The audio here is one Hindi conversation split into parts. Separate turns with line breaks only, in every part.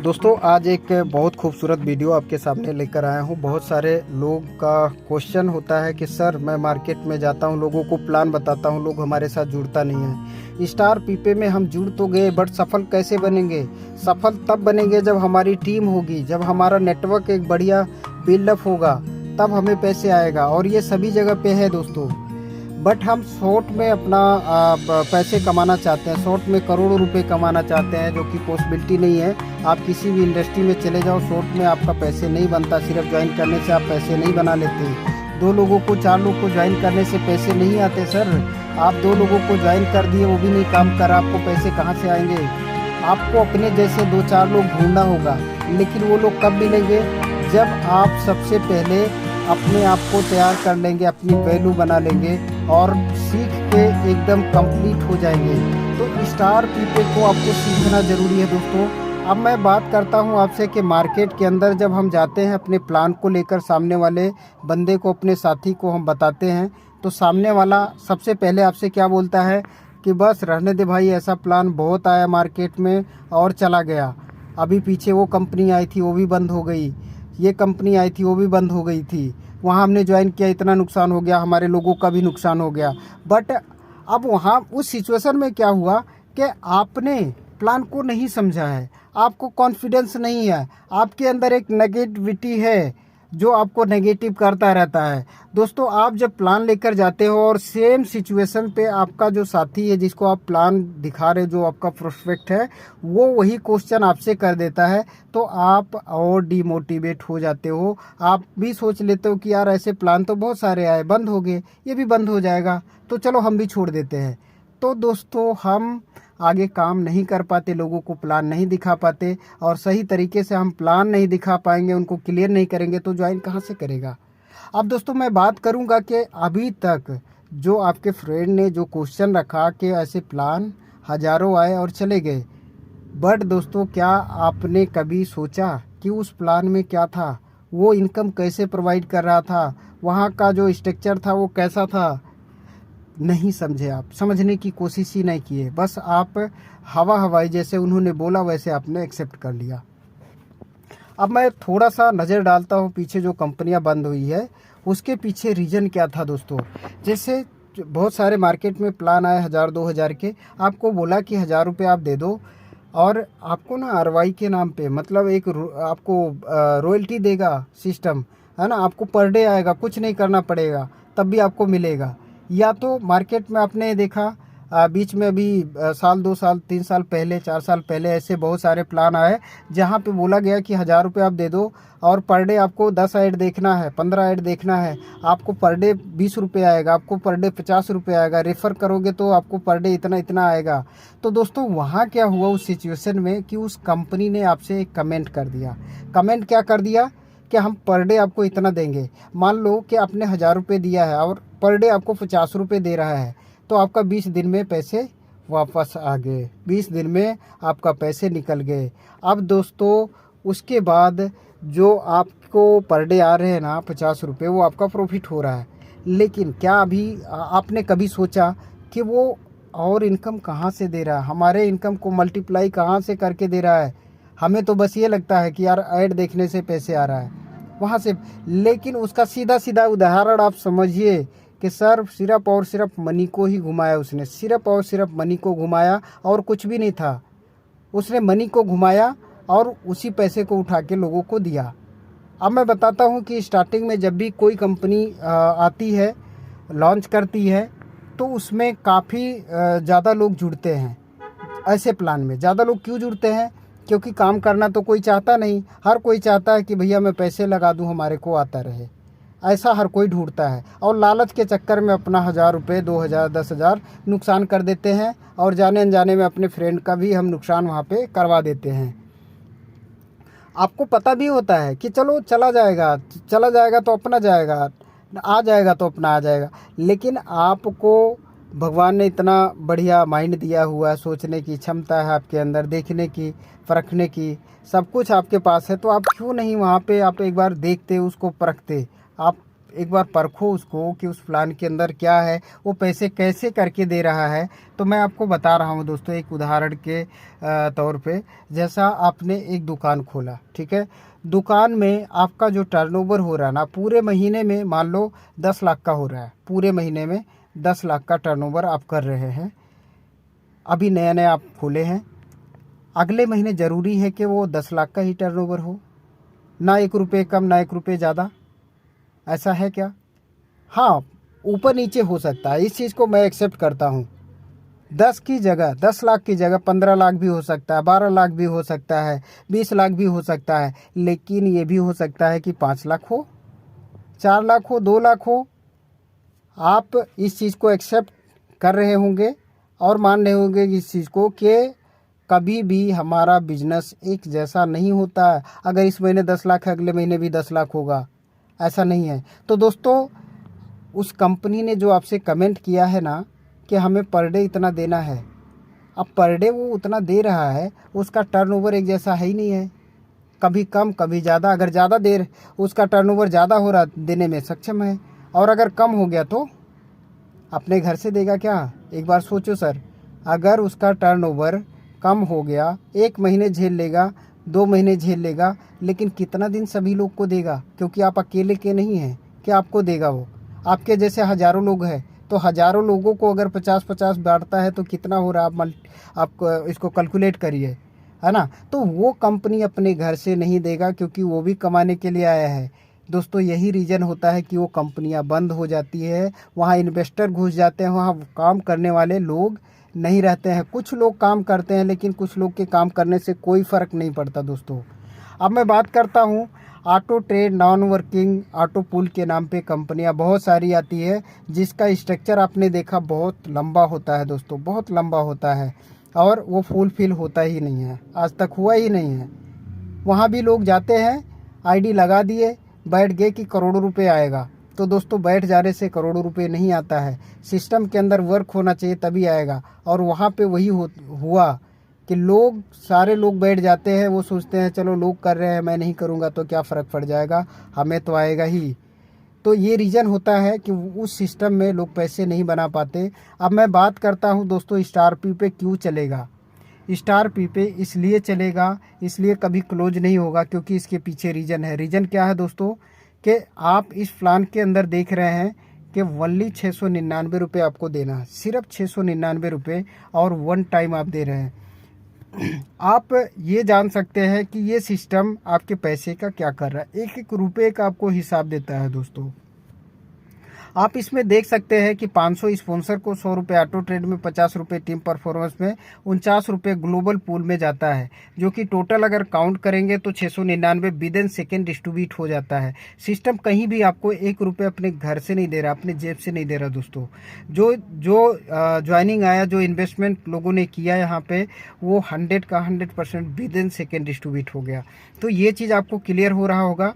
दोस्तों आज एक बहुत खूबसूरत वीडियो आपके सामने लेकर आया हूँ। बहुत सारे लोग का क्वेश्चन होता है कि सर मैं मार्केट में जाता हूँ, लोगों को प्लान बताता हूँ, लोग हमारे साथ जुड़ता नहीं है। स्टार पीपे में हम जुड़ तो गए बट सफल कैसे बनेंगे? सफल तब बनेंगे जब हमारी टीम होगी, जब हमारा नेटवर्क एक बढ़िया बिल्डअप होगा, तब हमें पैसे आएगा। और ये सभी जगह पे है दोस्तों। बट हम शॉर्ट में अपना पैसे कमाना चाहते हैं, शॉर्ट में करोड़ों रुपए कमाना चाहते हैं, जो कि पॉसिबिलिटी नहीं है। आप किसी भी इंडस्ट्री में चले जाओ, शॉर्ट में आपका पैसे नहीं बनता। सिर्फ ज्वाइन करने से आप पैसे नहीं बना लेते। 2 लोगों को 4 लोग को ज्वाइन करने से पैसे नहीं आते सर। आप 2 लोगों को ज्वाइन कर दिए, वो भी नहीं काम करा, आपको पैसे कहाँ से आएंगे? आपको अपने जैसे 2-4 लोग ढूंढना होगा। लेकिन वो लोग कब मिलेंगे? जब आप सबसे पहले अपने आप को तैयार कर लेंगे, अपनी वैल्यू बना लेंगे और सीख के एकदम कंप्लीट हो जाएंगे। तो स्टार पीपे को आपको सीखना ज़रूरी है दोस्तों। अब मैं बात करता हूं आपसे कि मार्केट के अंदर जब हम जाते हैं अपने प्लान को लेकर, सामने वाले बंदे को, अपने साथी को हम बताते हैं, तो सामने वाला सबसे पहले आपसे क्या बोलता है कि बस रहने दे भाई, ऐसा प्लान बहुत आया मार्केट में और चला गया। अभी पीछे वो कंपनी आई थी, वो भी बंद हो गई, ये कंपनी आई थी, वो भी बंद हो गई थी, वहाँ हमने ज्वाइन किया, इतना नुकसान हो गया, हमारे लोगों का भी नुकसान हो गया। बट अब वहाँ उस सिचुएशन में क्या हुआ कि आपने प्लान को नहीं समझा है, आपको कॉन्फिडेंस नहीं है, आपके अंदर एक नेगेटिविटी है जो आपको नेगेटिव करता रहता है। दोस्तों आप जब प्लान लेकर जाते हो और सेम सिचुएशन पे आपका जो साथी है, जिसको आप प्लान दिखा रहे, जो आपका प्रोस्पेक्ट है, वो वही क्वेश्चन आपसे कर देता है, तो आप और डिमोटिवेट हो जाते हो। आप भी सोच लेते हो कि यार ऐसे प्लान तो बहुत सारे आए, बंद हो गए, ये भी बंद हो जाएगा, तो चलो हम भी छोड़ देते हैं। तो दोस्तों हम आगे काम नहीं कर पाते, लोगों को प्लान नहीं दिखा पाते, और सही तरीके से हम प्लान नहीं दिखा पाएंगे, उनको क्लियर नहीं करेंगे, तो ज्वाइन कहाँ से करेगा? अब दोस्तों मैं बात करूंगा कि अभी तक जो आपके फ्रेंड ने जो क्वेश्चन रखा कि ऐसे प्लान हज़ारों आए और चले गए, बट दोस्तों क्या आपने कभी सोचा कि उस प्लान में क्या था? वो इनकम कैसे प्रोवाइड कर रहा था? वहाँ का जो स्ट्रक्चर था वो कैसा था? नहीं समझे, आप समझने की कोशिश ही नहीं किए। बस आप हवा हवाई, जैसे उन्होंने बोला वैसे आपने एक्सेप्ट कर लिया। अब मैं थोड़ा सा नज़र डालता हूँ पीछे, जो कंपनियां बंद हुई है उसके पीछे रीज़न क्या था दोस्तों। जैसे बहुत सारे मार्केट में प्लान आए 1000-2000 के, आपको बोला कि 1000 रुपये आप दे दो और आपको ना आरवाई के नाम पे, मतलब एक आपको रॉयल्टी देगा सिस्टम, है ना, आपको पर डे आएगा, कुछ नहीं करना पड़ेगा, तब भी आपको मिलेगा। या तो मार्केट में आपने देखा बीच में अभी साल 2 साल 3 साल पहले, 4 साल पहले ऐसे बहुत सारे प्लान आए जहां पे बोला गया कि 1000 रुपये आप दे दो और पर डे आपको 10 ऐड देखना है, 15 ऐड देखना है, आपको पर डे 20 रुपये आएगा, आपको पर डे 50 रुपये आएगा, रेफ़र करोगे तो आपको पर डे इतना इतना आएगा। तो दोस्तों वहाँ क्या हुआ उस सिचुएशन में कि उस कंपनी ने आपसे एक कमेंट कर दिया। कमेंट क्या कर दिया कि हम पर डे आपको इतना देंगे। मान लो कि आपने 1000 रुपये दिया है और पर डे आपको 50 रुपये दे रहा है, तो आपका 20 दिन में पैसे वापस आ गए, 20 दिन में आपका पैसे निकल गए। अब दोस्तों उसके बाद जो आपको पर डे आ रहे हैं ना 50 रुपये, वो आपका प्रॉफिट हो रहा है। लेकिन क्या अभी आपने कभी सोचा कि वो और इनकम कहाँ से दे रहा है, हमारे इनकम को मल्टीप्लाई कहाँ से करके दे रहा है? हमें तो बस ये लगता है कि यार ऐड देखने से पैसे आ रहा है वहाँ से। लेकिन उसका सीधा सीधा उदाहरण आप समझिए कि सर सिर्फ और सिर्फ मनी को ही घुमाया उसने, सिर्फ और सिर्फ मनी को घुमाया और कुछ भी नहीं था। उसने मनी को घुमाया और उसी पैसे को उठा के लोगों को दिया। अब मैं बताता हूँ कि स्टार्टिंग में जब भी कोई कंपनी आती है, लॉन्च करती है, तो उसमें काफ़ी ज़्यादा लोग जुड़ते हैं। ऐसे प्लान में ज़्यादा लोग क्यों जुड़ते हैं? क्योंकि काम करना तो कोई चाहता नहीं, हर कोई चाहता है कि भैया मैं पैसे लगा दूं, हमारे को आता रहे, ऐसा हर कोई ढूंढता है। और लालच के चक्कर में अपना 1000 रुपये, 2000, 10,000 नुकसान कर देते हैं और जाने अनजाने में अपने फ्रेंड का भी हम नुकसान वहाँ पे करवा देते हैं। आपको पता भी होता है कि चलो चला जाएगा, चला जाएगा तो अपना जाएगा, आ जाएगा तो अपना आ जाएगा। लेकिन आपको भगवान ने इतना बढ़िया माइंड दिया हुआ है, सोचने की क्षमता है आपके अंदर, देखने की, परखने की, सब कुछ आपके पास है, तो आप क्यों नहीं वहाँ पे आप एक बार देखते, उसको परखते, आप एक बार परखो उसको कि उस प्लान के अंदर क्या है, वो पैसे कैसे करके दे रहा है। तो मैं आपको बता रहा हूँ दोस्तों एक उदाहरण के तौर पे। जैसा आपने एक दुकान खोला, ठीक है, दुकान में आपका जो टर्नओवर हो रहा है ना, पूरे महीने में मान लो 10 लाख का हो रहा है, पूरे महीने में 10 लाख का टर्नओवर आप कर रहे हैं। अभी नया नया आप खोले हैं, अगले महीने ज़रूरी है कि वो 10 लाख का ही टर्नओवर हो, ना 1 रुपये कम ना 1 रुपये ज़्यादा, ऐसा है क्या? हाँ, ऊपर नीचे हो सकता है, इस चीज़ को मैं एक्सेप्ट करता हूँ। 10 लाख की जगह 15 लाख भी हो सकता है, 12 लाख भी हो सकता है, 20 लाख भी हो सकता है, लेकिन ये भी हो सकता है कि 5 लाख हो, 4 लाख हो, 2 लाख हो। आप इस चीज़ को एक्सेप्ट कर रहे होंगे और मान रहे होंगे इस चीज़ को कि कभी भी हमारा बिजनेस एक जैसा नहीं होता है। अगर इस महीने 10 लाख है, अगले महीने भी 10 लाख होगा, ऐसा नहीं है। तो दोस्तों, उस कंपनी ने जो आपसे कमेंट किया है ना कि हमें पर डे इतना देना है, अब पर डे वो उतना दे रहा है, उसका टर्नओवर एक जैसा है ही नहीं है, कभी कम कभी ज़्यादा। अगर ज़्यादा देर उसका टर्नओवर ज़्यादा हो रहा देने में सक्षम है, और अगर कम हो गया तो अपने घर से देगा क्या? एक बार सोचो सर, अगर उसका टर्नओवर कम हो गया, 1 महीने झेल लेगा, 2 महीने झेल लेगा, लेकिन कितना दिन सभी लोग को देगा? क्योंकि आप अकेले के नहीं हैं कि आपको देगा वो, आपके जैसे हज़ारों लोग हैं। तो हज़ारों लोगों को अगर 50-50 बांटता है तो कितना हो रहा है, आप इसको कैलकुलेट करिए, है ना। तो वो कंपनी अपने घर से नहीं देगा, क्योंकि वो भी कमाने के लिए आया है। दोस्तों, यही रीज़न होता है कि वो कंपनियां बंद हो जाती है, वहाँ इन्वेस्टर घुस जाते हैं, वहाँ काम करने वाले लोग नहीं रहते हैं। कुछ लोग काम करते हैं, लेकिन कुछ लोग के काम करने से कोई फ़र्क नहीं पड़ता दोस्तों। अब मैं बात करता हूँ auto trade, non working, auto pool के नाम पे कंपनियां बहुत सारी आती है, जिसका स्ट्रक्चर आपने देखा बहुत लंबा होता है दोस्तों, बहुत लंबा होता है, और वो फुलफिल होता ही नहीं है, आज तक हुआ ही नहीं है। वहाँ भी लोग जाते हैं, आईडी लगा दिए, बैठ गए कि करोड़ों रुपए आएगा। तो दोस्तों, बैठ जाने से करोड़ों रुपए नहीं आता है, सिस्टम के अंदर वर्क होना चाहिए तभी आएगा। और वहाँ पे वही हुआ कि सारे लोग बैठ जाते हैं, वो सोचते हैं चलो लोग कर रहे हैं, मैं नहीं करूँगा तो क्या फ़र्क पड़ जाएगा, हमें तो आएगा ही। तो ये रीज़न होता है कि उस सिस्टम में लोग पैसे नहीं बना पाते। अब मैं बात करता हूँ दोस्तों, स्टार पी पे क्यों चलेगा। स्टार पी पे इसलिए चलेगा, इसलिए कभी क्लोज नहीं होगा, क्योंकि इसके पीछे रीज़न है। रीज़न क्या है दोस्तों, कि आप इस प्लान के अंदर देख रहे हैं कि वनली 699 रुपये आपको देना है, सिर्फ 699 रुपये, और 1 टाइम आप दे रहे हैं। आप ये जान सकते हैं कि ये सिस्टम आपके पैसे का क्या कर रहा है, 1-1 रुपये का आपको हिसाब देता है दोस्तों। आप इसमें देख सकते हैं कि 500 स्पॉन्सर को, 100 रुपये ऑटो ट्रेड में, 50 रुपये टीम परफॉर्मेंस में, 49 रुपये ग्लोबल पूल में जाता है, जो कि टोटल अगर काउंट करेंगे तो 699 विदिन सेकेंड डिस्ट्रीब्यूट हो जाता है। सिस्टम कहीं भी आपको 1 रुपये अपने घर से नहीं दे रहा, अपने जेब से नहीं दे रहा दोस्तों। जो ज्वाइनिंग आया, जो इन्वेस्टमेंट लोगों ने किया यहाँ पे, वो 100 का 100% विदिन सेकेंड डिस्ट्रीब्यूट हो गया। तो ये चीज़ आपको क्लियर हो रहा होगा।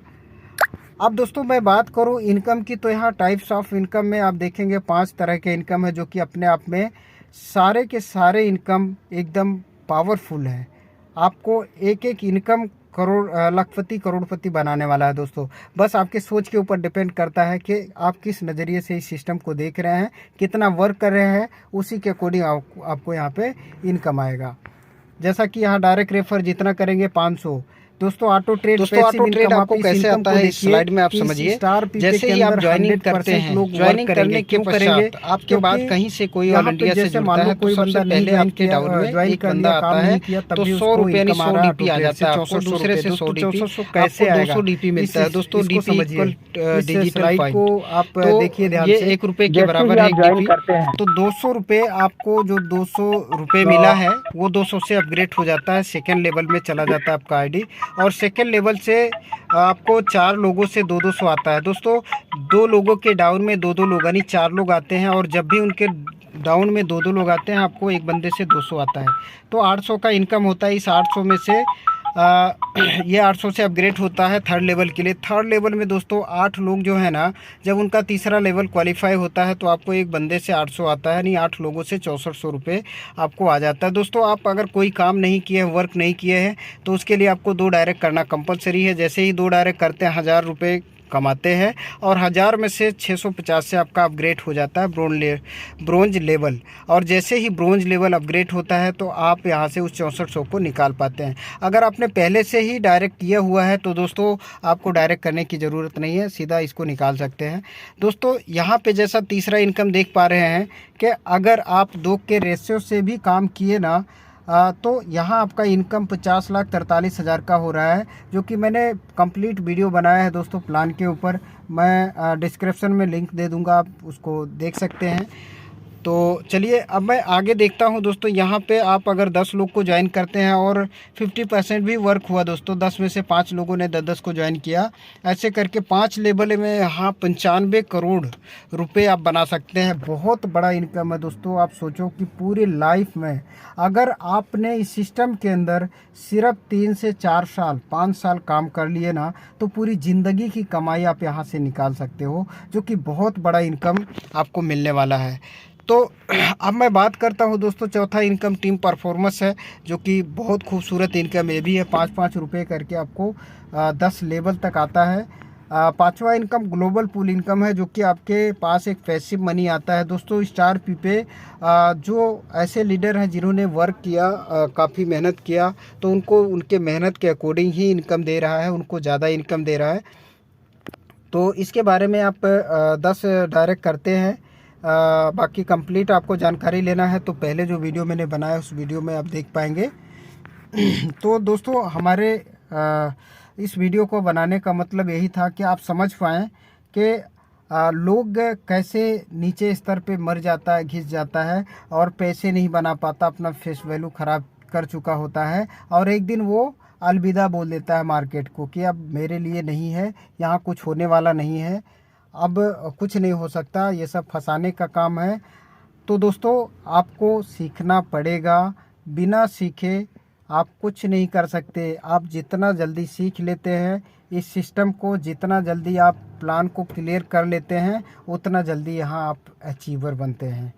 अब दोस्तों, मैं बात करूं इनकम की, तो यहाँ टाइप्स ऑफ इनकम में आप देखेंगे 5 तरह के इनकम है, जो कि अपने आप में सारे के सारे इनकम एकदम पावरफुल है। आपको एक एक इनकम लखपति करोड़पति बनाने वाला है दोस्तों। बस आपके सोच के ऊपर डिपेंड करता है कि आप किस नज़रिए से इस सिस्टम को देख रहे हैं, कितना वर्क कर रहे हैं, उसी के अकॉर्डिंग आपको यहाँ पे इनकम आएगा। जैसा कि यहाँ डायरेक्ट रेफर जितना करेंगे 500। दोस्तों, ऑटो ट्रेड
आपको कैसे आता है इस स्लाइड में आप समझिए। जैसे ही आप ज्वाइनिंग करते हैं, ज्वाइनिंग करने के पश्चात आपके बाद कहीं से कोई ऑल इंडिया से जुड़ता है, तो सबसे पहले आपके डाउन में एक बंदा आता है, तो 100 रुपये 100 डीपी आ जाता है आपको, दूसरे से 100 डीपी, आपको 200 डीपी मिलता है दोस्तों। डीपी इक्वल डिजिटल फाइल को आप देखिए ध्यान से, ये 1 रुपये के बराबर है डीपी। तो 200 रुपये आपको, जो 200 रुपये मिला है, वो 200 से अपग्रेड हो जाता है, सेकेंड लेवल में चला जाता है आपका आईडी, और सेकेंड लेवल से आपको 4 लोगों से 200 आता है दोस्तों। 2 लोगों के डाउन में 2 लोग, यानी 4 लोग आते हैं, और जब भी उनके डाउन में 2 लोग आते हैं, आपको एक बंदे से 200 आता है। तो 800 का इनकम होता है। इस 800 में से ये 800 से अपग्रेड होता है थर्ड लेवल के लिए। थर्ड लेवल में दोस्तों 8 लोग जो है ना, जब उनका तीसरा लेवल क्वालिफाई होता है, तो आपको एक बंदे से 800 आता है, यानी 8 लोगों से 6400 रुपये आपको आ जाता है दोस्तों। आप अगर कोई काम नहीं किए हैं, वर्क नहीं किए हैं, तो उसके लिए आपको 2 डायरेक्ट करना कंपलसरी है। जैसे ही 2 डायरेक्ट करते हैं, 1000 रुपये
कमाते हैं और 1000 में से 650 से आपका अपग्रेड हो जाता है ब्रोंज लेवल। और जैसे ही ब्रोंज लेवल अपग्रेड होता है तो आप यहाँ से उस 6400 को निकाल पाते हैं। अगर आपने पहले से ही डायरेक्ट किया हुआ है तो दोस्तों आपको डायरेक्ट करने की ज़रूरत नहीं है, सीधा इसको निकाल सकते हैं। दोस्तों यहाँ पे जैसा तीसरा इनकम देख पा रहे हैं कि अगर आप 2 के रेशियो से भी काम किए ना तो यहाँ आपका इनकम 50,43,000 का हो रहा है, जो कि मैंने कंप्लीट वीडियो बनाया है दोस्तों प्लान के ऊपर। मैं डिस्क्रिप्शन में लिंक दे दूँगा, आप उसको देख सकते हैं। तो चलिए अब मैं आगे देखता हूं दोस्तों। यहाँ पे आप अगर 10 लोग को ज्वाइन करते हैं और 50% भी वर्क हुआ दोस्तों, 10 में से 5 लोगों ने 10-10 को ज्वाइन किया, ऐसे करके 5 लेवल में यहाँ 95 करोड़ रुपए आप बना सकते हैं। बहुत बड़ा इनकम है दोस्तों। आप सोचो कि पूरी लाइफ में अगर आपने इस सिस्टम के अंदर सिर्फ 3 से 4 साल 5 साल काम कर लिए ना, तो पूरी ज़िंदगी की कमाई आप यहाँ से निकाल सकते हो, जो कि बहुत बड़ा इनकम आपको मिलने वाला है। तो अब मैं बात करता हूं दोस्तों, चौथा इनकम टीम परफॉर्मेंस है, जो कि बहुत खूबसूरत इनकम ये भी है। 5-5 रुपये करके आपको 10 लेवल तक आता है। पांचवा इनकम ग्लोबल पूल इनकम है, जो कि आपके पास एक पैसिव मनी आता है दोस्तों। स्टार पी पे जो ऐसे लीडर हैं जिन्होंने वर्क किया, काफ़ी मेहनत किया, तो उनको उनके मेहनत के अकॉर्डिंग ही इनकम दे रहा है, उनको ज़्यादा इनकम दे रहा है। तो इसके बारे में आप 10 डायरेक्ट करते हैं। बाकी कंप्लीट आपको जानकारी लेना है तो पहले जो वीडियो मैंने बनाया उस वीडियो में आप देख पाएंगे। तो दोस्तों हमारे इस वीडियो को बनाने का मतलब यही था कि आप समझ पाएँ कि लोग कैसे नीचे स्तर पे मर जाता है, घिस जाता है और पैसे नहीं बना पाता, अपना फेस वैल्यू ख़राब कर चुका होता है और एक दिन वो अलविदा बोल देता है मार्केट को कि अब मेरे लिए नहीं है, यहाँ कुछ होने वाला नहीं है, अब कुछ नहीं हो सकता, ये सब फंसाने का काम है। तो दोस्तों आपको सीखना पड़ेगा, बिना सीखे आप कुछ नहीं कर सकते। आप जितना जल्दी सीख लेते हैं इस सिस्टम को, जितना जल्दी आप प्लान को क्लियर कर लेते हैं, उतना जल्दी यहाँ आप अचीवर बनते हैं।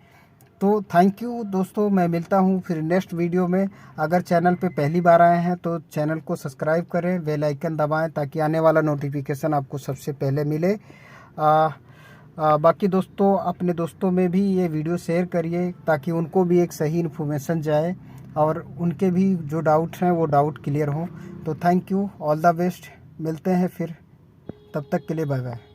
तो थैंक यू दोस्तों, मैं मिलता हूँ फिर नेक्स्ट वीडियो में। अगर चैनल पे पहली बार आए हैं तो चैनल को सब्सक्राइब करें, बेल आइकन दबाएं ताकि आने वाला नोटिफिकेशन आपको सबसे पहले मिले। बाकी दोस्तों अपने दोस्तों में भी ये वीडियो शेयर करिए ताकि उनको भी एक सही इन्फॉर्मेशन जाए और उनके भी जो डाउट हैं वो डाउट क्लियर हों। तो thank you, all the best, मिलते हैं फिर, तब तक के लिए बाय बाय।